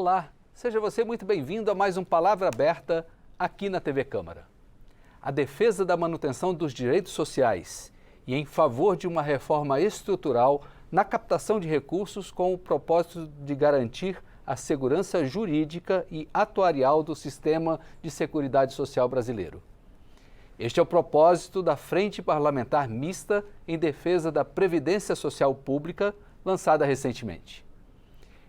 Olá, seja você muito bem-vindo a mais um Palavra Aberta aqui na TV Câmara. A defesa da manutenção dos direitos sociais e em favor de uma reforma estrutural na captação de recursos com o propósito de garantir a segurança jurídica e atuarial do sistema de seguridade social brasileiro. Este é o propósito da Frente Parlamentar Mista em Defesa da Previdência Social Pública, lançada recentemente.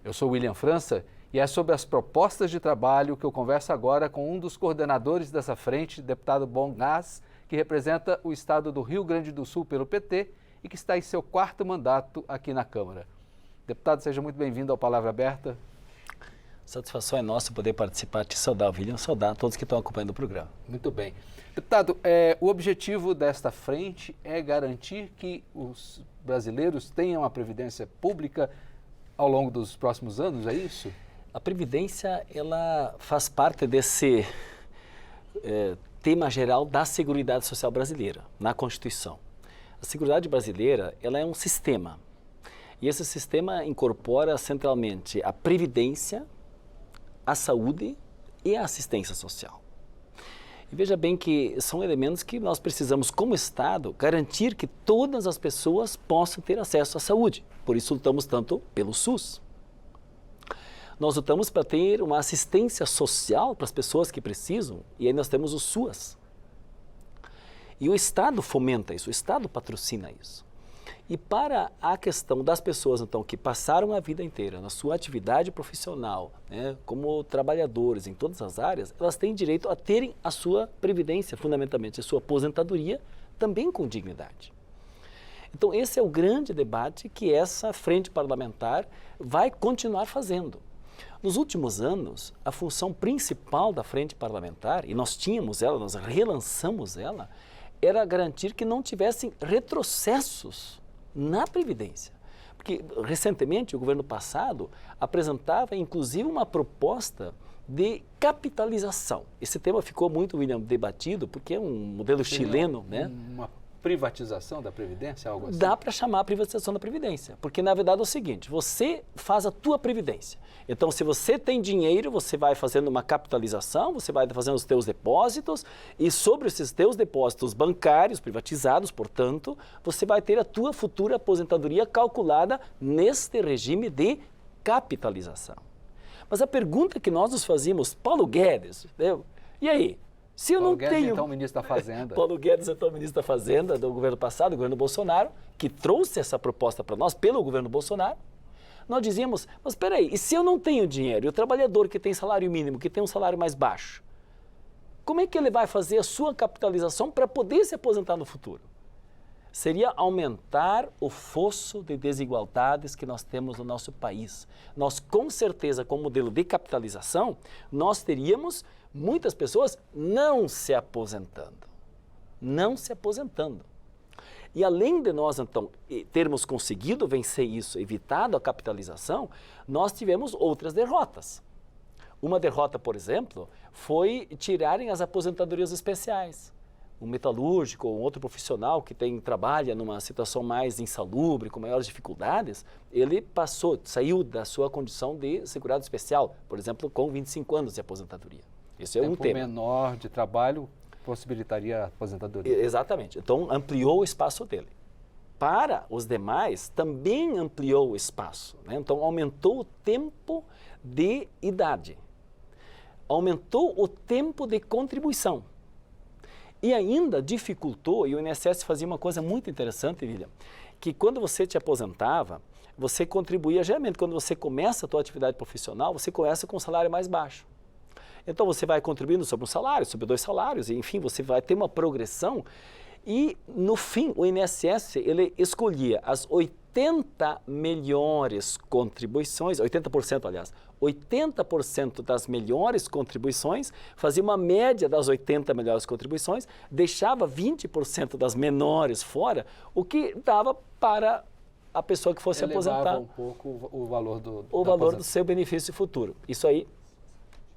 Eu sou William França e é sobre as propostas de trabalho que eu converso agora com um dos coordenadores dessa frente, deputado Bom Gás, que representa o estado do Rio Grande do Sul pelo PT e que está em seu 4º mandato aqui na Câmara. Deputado, seja muito bem-vindo ao Palavra Aberta. Satisfação é nossa poder participar, te saudar, William, saudar todos que estão acompanhando o programa. Muito bem. Deputado, o objetivo desta frente é garantir que os brasileiros tenham a previdência pública ao longo dos próximos anos, é isso? A Previdência, ela faz parte desse tema geral da Seguridade Social brasileira, na Constituição. A Seguridade brasileira, ela é um sistema, e esse sistema incorpora centralmente a Previdência, a saúde e a assistência social. E veja bem que são elementos que nós precisamos, como Estado, garantir que todas as pessoas possam ter acesso à saúde. Por isso lutamos tanto pelo SUS. Nós lutamos para ter uma assistência social para as pessoas que precisam, e aí nós temos o SUAS. E o Estado fomenta isso, o Estado patrocina isso. E para a questão das pessoas, então, que passaram a vida inteira na sua atividade profissional, né, como trabalhadores em todas as áreas, elas têm direito a terem a sua previdência, fundamentalmente a sua aposentadoria, também com dignidade. Então, esse é o grande debate que essa frente parlamentar vai continuar fazendo. Nos últimos anos, a função principal da frente parlamentar, e nós tínhamos ela, nós relançamos ela, era garantir que não tivessem retrocessos na Previdência. Porque, recentemente, o governo passado apresentava, inclusive, uma proposta de capitalização. Esse tema ficou muito, William, debatido, porque é um modelo chileno, né? Uma privatização da Previdência, algo assim? Dá para chamar a privatização da Previdência, porque, na verdade, é o seguinte, você faz a tua Previdência. Então, se você tem dinheiro, você vai fazendo uma capitalização, você vai fazendo os teus depósitos, e sobre esses teus depósitos bancários, privatizados, portanto, você vai ter a tua futura aposentadoria calculada neste regime de capitalização. Mas a pergunta que nós nos fazíamos, Paulo Guedes, e aí? Se eu Paulo não Guedes, tenho... então, ministro da Fazenda. Paulo Guedes, então, ministro da Fazenda do governo passado, do governo Bolsonaro, que trouxe essa proposta para nós pelo governo Bolsonaro. Nós dizíamos, mas espera aí, e se eu não tenho dinheiro, e o trabalhador que tem salário mínimo, que tem um salário mais baixo, como é que ele vai fazer a sua capitalização para poder se aposentar no futuro? Seria aumentar o fosso de desigualdades que nós temos no nosso país. Nós, com certeza, com o modelo de capitalização, nós teríamos muitas pessoas não se aposentando. Não se aposentando. E além de nós, então, termos conseguido vencer isso, evitado a capitalização, nós tivemos outras derrotas. Uma derrota, por exemplo, foi tirarem as aposentadorias especiais. Um metalúrgico ou um outro profissional que trabalha numa situação mais insalubre, com maiores dificuldades, ele saiu da sua condição de segurado especial, por exemplo, com 25 anos de aposentadoria. Esse é um tema. Menor de trabalho possibilitaria a aposentadoria. Exatamente. Então, ampliou o espaço dele. Para os demais, também ampliou o espaço, né? Então, aumentou o tempo de idade. Aumentou o tempo de contribuição. E ainda dificultou, e o INSS fazia uma coisa muito interessante, William, que quando você te aposentava, você contribuía, geralmente, quando você começa a tua atividade profissional, você começa com um salário mais baixo. Então, você vai contribuindo sobre um salário, sobre 2 salários, e, enfim, você vai ter uma progressão. E, no fim, o INSS, ele escolhia as 80 melhores contribuições, 80%, aliás, 80% das melhores contribuições, fazia uma média das 80 melhores contribuições, deixava 20% das menores fora, o que dava para a pessoa que fosse aposentar um pouco o valor do seu benefício futuro. Isso aí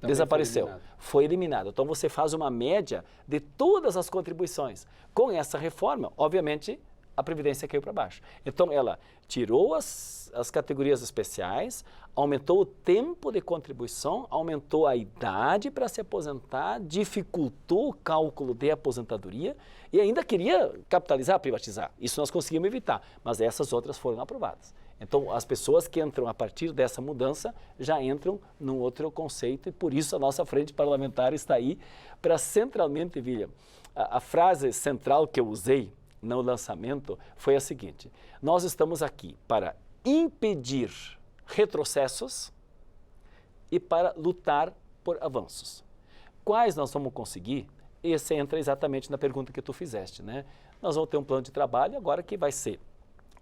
também desapareceu, foi eliminado. Então você faz uma média de todas as contribuições. Com essa reforma, obviamente, a Previdência caiu para baixo. Então, ela tirou as categorias especiais, aumentou o tempo de contribuição, aumentou a idade para se aposentar, dificultou o cálculo de aposentadoria e ainda queria capitalizar, privatizar. Isso nós conseguimos evitar, mas essas outras foram aprovadas. Então, as pessoas que entram a partir dessa mudança já entram num outro conceito e por isso a nossa frente parlamentar está aí para centralmente, William, a frase central que eu usei no lançamento foi a seguinte: nós estamos aqui para impedir retrocessos e para lutar por avanços. Quais nós vamos conseguir? Esse entra exatamente na pergunta que tu fizeste, né? Nós vamos ter um plano de trabalho agora que vai ser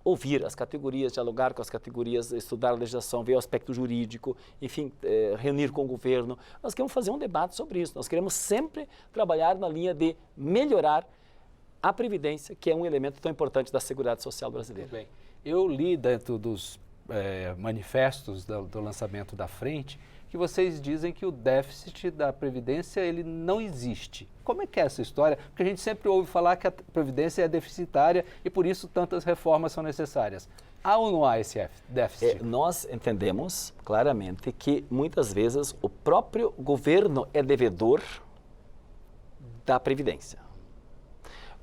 ouvir as categorias, dialogar com as categorias, estudar a legislação, ver o aspecto jurídico, enfim, reunir com o governo. Nós queremos fazer um debate sobre isso. Nós queremos sempre trabalhar na linha de melhorar a Previdência, que é um elemento tão importante da Seguridade Social brasileira. Muito bem. Eu li dentro dos manifestos do lançamento da frente que vocês dizem que o déficit da Previdência ele não existe. Como é que é essa história? Porque a gente sempre ouve falar que a Previdência é deficitária e por isso tantas reformas são necessárias. Há ou não há esse déficit? Nós entendemos claramente que muitas vezes o próprio governo é devedor da Previdência.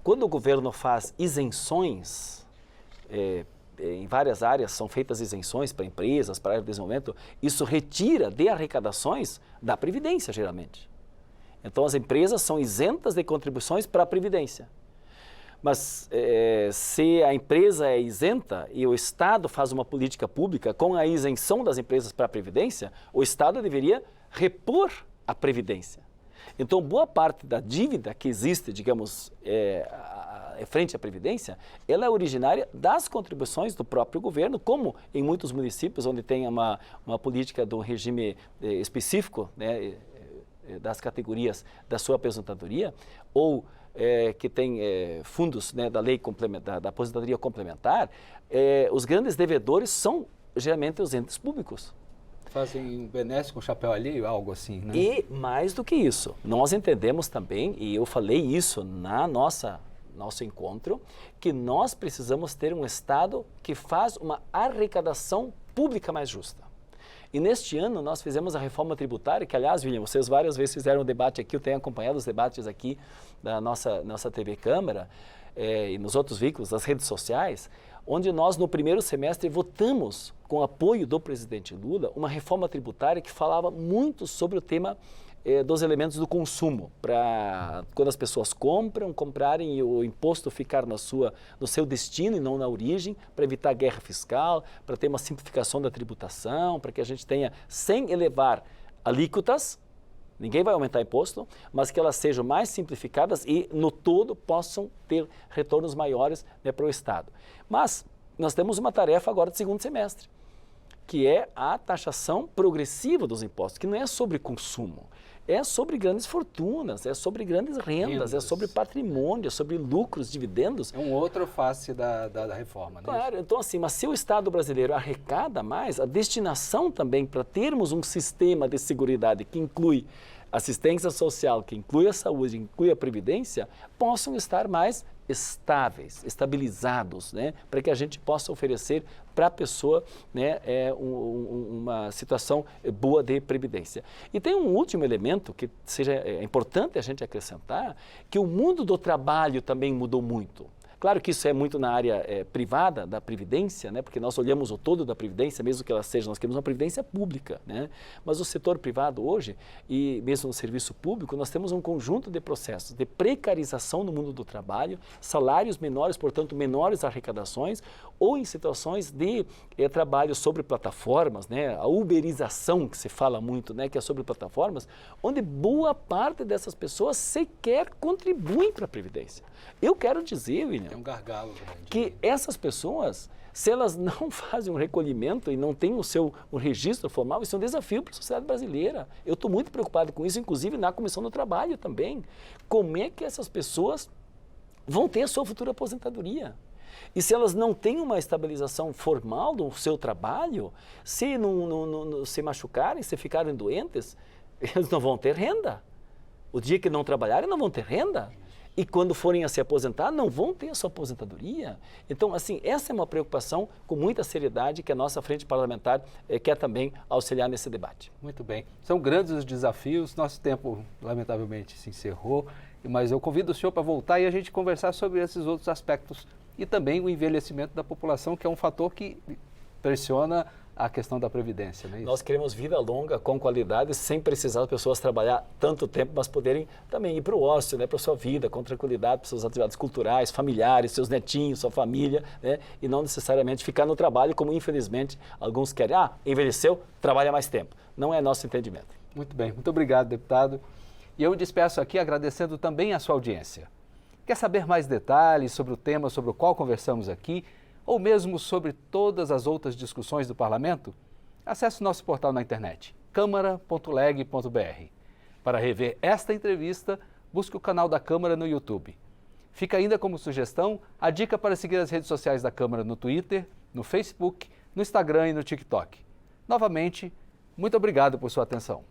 Quando o governo faz isenções, em várias áreas são feitas isenções para empresas, para a área de desenvolvimento, isso retira de arrecadações da Previdência, geralmente. Então, as empresas são isentas de contribuições para a Previdência. Mas se a empresa é isenta e o Estado faz uma política pública com a isenção das empresas para a Previdência, o Estado deveria repor a Previdência. Então, boa parte da dívida que existe, digamos, frente à Previdência, ela é originária das contribuições do próprio governo, como em muitos municípios onde tem uma política do regime específico, né, das categorias da sua aposentadoria, ou que tem fundos, né, da lei complementar, da aposentadoria complementar, os grandes devedores são geralmente os entes públicos. Fazem benesse com chapéu alheio, algo assim, né? E mais do que isso, nós entendemos também, e eu falei isso na nosso encontro, que nós precisamos ter um Estado que faz uma arrecadação pública mais justa. E neste ano nós fizemos a reforma tributária, que aliás, William, vocês várias vezes fizeram um debate aqui, eu tenho acompanhado os debates aqui da nossa TV Câmara e nos outros veículos, das redes sociais, onde nós no primeiro semestre votamos, com apoio do presidente Lula, uma reforma tributária que falava muito sobre o tema dos elementos do consumo, para quando as pessoas comprarem e o imposto ficar no seu destino e não na origem, para evitar guerra fiscal, para ter uma simplificação da tributação, para que a gente tenha, sem elevar alíquotas, ninguém vai aumentar imposto, mas que elas sejam mais simplificadas e, no todo, possam ter retornos maiores, né, para o Estado. Mas nós temos uma tarefa agora de segundo semestre, que é a taxação progressiva dos impostos, que não é sobre consumo, é sobre grandes fortunas, é sobre grandes rendas, é sobre patrimônio, é sobre lucros, dividendos. É um outro face da reforma, né? Claro, então assim, mas se o Estado brasileiro arrecada mais, a destinação também para termos um sistema de seguridade que inclui assistência social, que inclui a saúde, inclui a previdência, possam estar mais estáveis, estabilizados, né, para que a gente possa oferecer para a pessoa, né, uma situação boa de previdência. E tem um último elemento que é importante a gente acrescentar, que o mundo do trabalho também mudou muito. Claro que isso é muito na área privada da Previdência, né? Porque nós olhamos o todo da Previdência, mesmo que ela seja, nós queremos uma Previdência pública, né? Mas o setor privado hoje, e mesmo no serviço público, nós temos um conjunto de processos de precarização no mundo do trabalho, salários menores, portanto, menores arrecadações, ou em situações de trabalho sobre plataformas, né? A uberização que se fala muito, né? Que é sobre plataformas, onde boa parte dessas pessoas sequer contribuem para a Previdência. Eu quero dizer, William, é um gargalo grande, que essas pessoas, se elas não fazem um recolhimento e não têm um registro formal, isso é um desafio para a sociedade brasileira. Eu estou muito preocupado com isso, inclusive na Comissão do Trabalho também. Como é que essas pessoas vão ter a sua futura aposentadoria? E se elas não têm uma estabilização formal do seu trabalho, se não se machucarem, se ficarem doentes, eles não vão ter renda. O dia que não trabalharem, não vão ter renda. e quando forem a se aposentar, não vão ter a sua aposentadoria. Então, assim, essa é uma preocupação com muita seriedade que a nossa frente parlamentar quer também auxiliar nesse debate. Muito bem. São grandes os desafios. Nosso tempo, lamentavelmente, se encerrou, mas eu convido o senhor para voltar e a gente conversar sobre esses outros aspectos e também o envelhecimento da população, que é um fator que pressiona a questão da Previdência, não é isso? Nós queremos vida longa, com qualidade, sem precisar das pessoas trabalhar tanto tempo, mas poderem também ir para o ócio, né, para a sua vida, com tranquilidade, para suas atividades culturais, familiares, seus netinhos, sua família, né, e não necessariamente ficar no trabalho, como infelizmente alguns querem. Envelheceu, trabalha mais tempo. Não é nosso entendimento. Muito bem, muito obrigado, deputado. E eu me despeço aqui agradecendo também a sua audiência. Quer saber mais detalhes sobre o tema sobre o qual conversamos aqui, ou mesmo sobre todas as outras discussões do Parlamento? Acesse nosso portal na internet, câmara.leg.br. Para rever esta entrevista, busque o canal da Câmara no YouTube. Fica ainda como sugestão a dica para seguir as redes sociais da Câmara no Twitter, no Facebook, no Instagram e no TikTok. Novamente, muito obrigado por sua atenção.